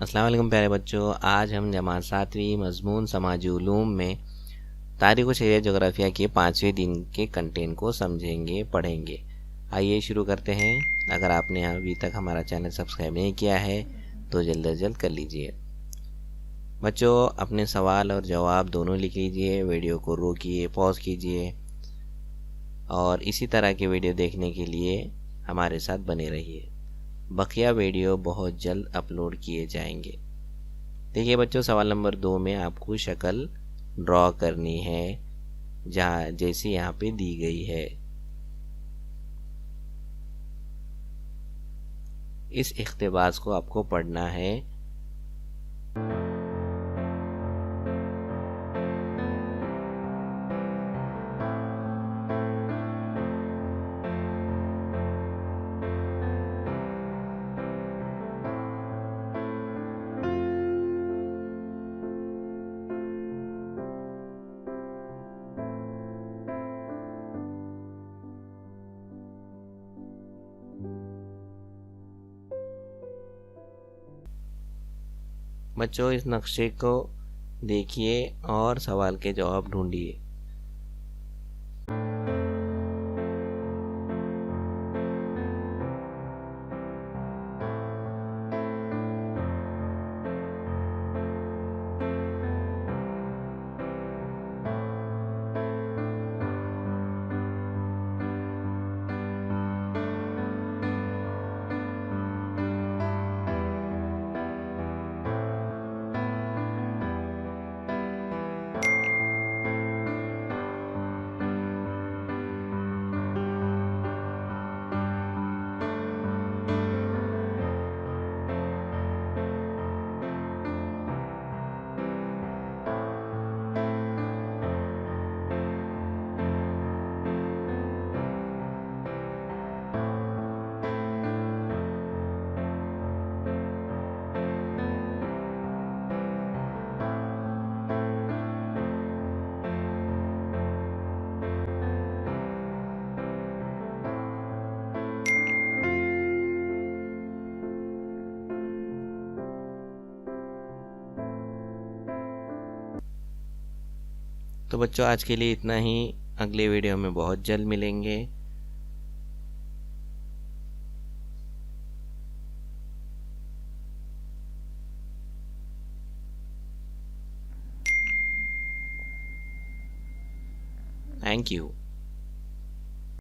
अस्सलाम वालेकुम प्यारे बच्चों, आज हम जमात 7वीं मज़मून समाजी उलूम में तारीख़ व शरियत जोग्राफिया के 5वें दिन के कंटेंट को समझेंगे, पढ़ेंगे। आइए शुरू करते हैं। अगर आपने अभी तक हमारा चैनल सब्सक्राइब नहीं किया है तो जल्द अज जल्द कर लीजिए। बच्चों, अपने सवाल और जवाब दोनों लिख लीजिए, वीडियो को रोकिए, पॉज कीजिए और इसी तरह के वीडियो देखने के लिए हमारे साथ बने रहिए। बकिया वीडियो बहुत जल्द अपलोड किए जाएंगे। देखिए बच्चों, सवाल नंबर 2 में आपको शक्ल ड्रॉ करनी है जैसे यहाँ पे दी गई है। इस इख्तिबास को आपको पढ़ना है। बच्चों, इस नक्शे को देखिए और सवाल के जवाब ढूंढिए। तो बच्चों, आज के लिए इतना ही। अगले वीडियो में बहुत जल्द मिलेंगे। Thank you.